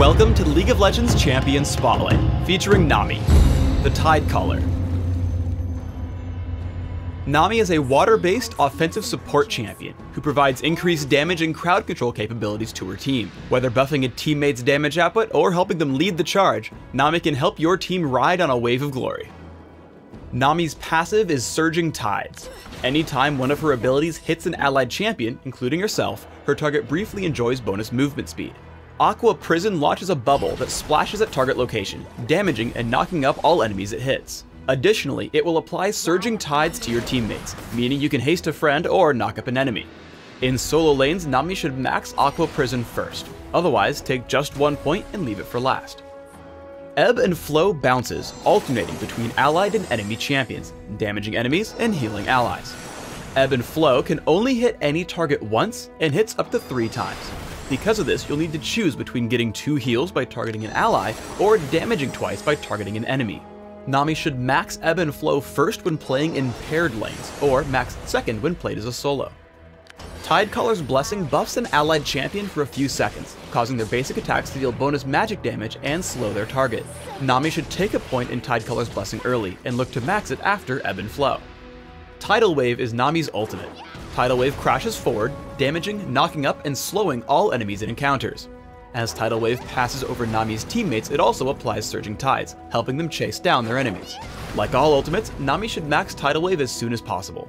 Welcome to League of Legends Champion Spotlight, featuring Nami, the Tidecaller. Nami is a water-based offensive support champion who provides increased damage and crowd control capabilities to her team. Whether buffing a teammate's damage output or helping them lead the charge, Nami can help your team ride on a wave of glory. Nami's passive is Surging Tides. Anytime one of her abilities hits an allied champion, including herself, her target briefly enjoys bonus movement speed. Aqua Prison launches a bubble that splashes at target location, damaging and knocking up all enemies it hits. Additionally, it will apply Surging Tides to your teammates, meaning you can haste a friend or knock up an enemy. In solo lanes, Nami should max Aqua Prison first, otherwise take just 1 point and leave it for last. Ebb and Flow bounces, alternating between allied and enemy champions, damaging enemies and healing allies. Ebb and Flow can only hit any target once and hits up to 3 times. Because of this, you'll need to choose between getting 2 heals by targeting an ally or damaging twice by targeting an enemy. Nami should max Ebb and Flow first when playing in paired lanes, or max second when played as a solo. Tidecaller's Blessing buffs an allied champion for a few seconds, causing their basic attacks to deal bonus magic damage and slow their target. Nami should take a point in Tidecaller's Blessing early, and look to max it after Ebb and Flow. Tidal Wave is Nami's ultimate. Tidal Wave crashes forward, damaging, knocking up, and slowing all enemies it encounters. As Tidal Wave passes over Nami's teammates, it also applies Surging Tides, helping them chase down their enemies. Like all ultimates, Nami should max Tidal Wave as soon as possible.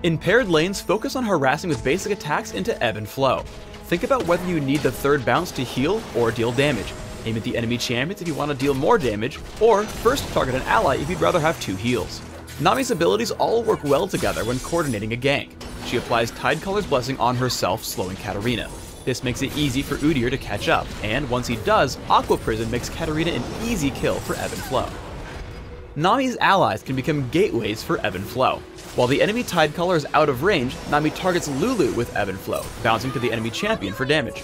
In paired lanes, focus on harassing with basic attacks into Ebb and Flow. Think about whether you need the third bounce to heal or deal damage. Aim at the enemy champions if you want to deal more damage, or first target an ally if you'd rather have 2 heals. Nami's abilities all work well together when coordinating a gank. She applies Tidecaller's Blessing on herself, slowing Katarina. This makes it easy for Udyr to catch up, and once he does, Aqua Prison makes Katarina an easy kill for Ebb and Flow. Nami's allies can become gateways for Ebb and Flow. While the enemy Tidecaller is out of range, Nami targets Lulu with Ebb and Flow, bouncing to the enemy champion for damage.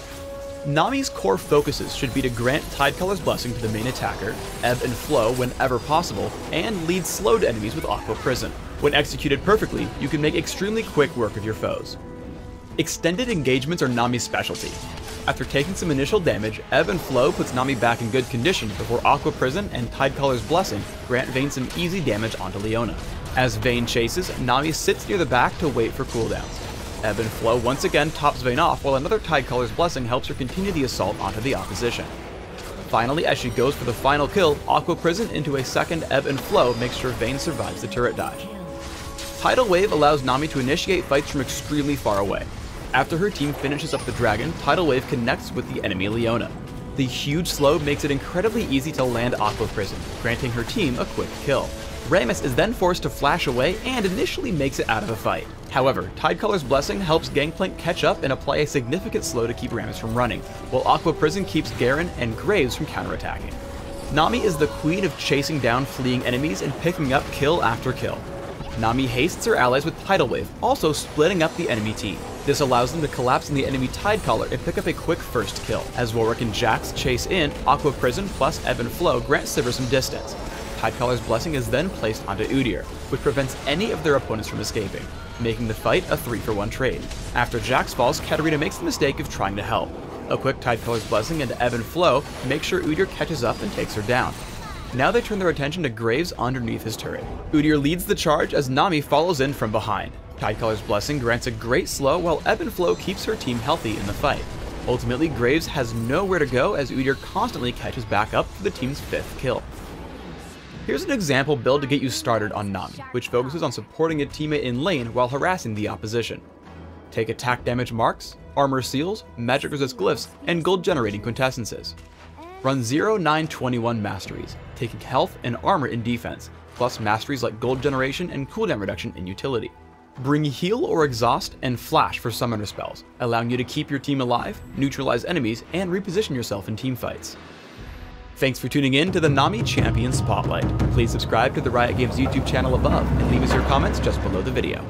Nami's core focuses should be to grant Tidecaller's Blessing to the main attacker, Ebb and Flow whenever possible, and lead slowed enemies with Aqua Prison. When executed perfectly, you can make extremely quick work of your foes. Extended engagements are Nami's specialty. After taking some initial damage, Ebb and Flow puts Nami back in good condition before Aqua Prison and Tidecaller's Blessing grant Vayne some easy damage onto Leona. As Vayne chases, Nami sits near the back to wait for cooldowns. Ebb and Flow once again tops Vayne off, while another Tidecaller's Blessing helps her continue the assault onto the opposition. Finally, as she goes for the final kill, Aqua Prison into a second Ebb and Flow makes sure Vayne survives the turret dodge. Tidal Wave allows Nami to initiate fights from extremely far away. After her team finishes up the dragon, Tidal Wave connects with the enemy Leona. The huge slow makes it incredibly easy to land Aqua Prison, granting her team a quick kill. Rammus is then forced to flash away and initially makes it out of the fight. However, Tidecaller's Blessing helps Gangplank catch up and apply a significant slow to keep Rammus from running, while Aqua Prison keeps Garen and Graves from counterattacking. Nami is the queen of chasing down fleeing enemies and picking up kill after kill. Nami hastes her allies with Tidal Wave, also splitting up the enemy team. This allows them to collapse on the enemy Tidecaller and pick up a quick first kill. As Warwick and Jax chase in, Aqua Prison plus Ebb and Flow grant Sivir some distance. Tidecaller's Blessing is then placed onto Udyr, which prevents any of their opponents from escaping, making the fight a 3-for-1 trade. After Jax falls, Katarina makes the mistake of trying to help. A quick Tidecaller's Blessing into Ebb and Flow makes sure Udyr catches up and takes her down. Now they turn their attention to Graves underneath his turret. Udyr leads the charge as Nami follows in from behind. Tidecaller's Blessing grants a great slow while Ebb and Flow keeps her team healthy in the fight. Ultimately, Graves has nowhere to go as Udyr constantly catches back up for the team's 5th kill. Here's an example build to get you started on Nami, which focuses on supporting a teammate in lane while harassing the opposition. Take attack damage marks, armor seals, magic resist glyphs, and gold generating quintessences. Run 0-9-21 masteries, taking health and armor in defense, plus masteries like gold generation and cooldown reduction in utility. Bring heal or exhaust and flash for summoner spells, allowing you to keep your team alive, neutralize enemies, and reposition yourself in teamfights. Thanks for tuning in to the Nami Champion Spotlight. Please subscribe to the Riot Games YouTube channel above and leave us your comments just below the video.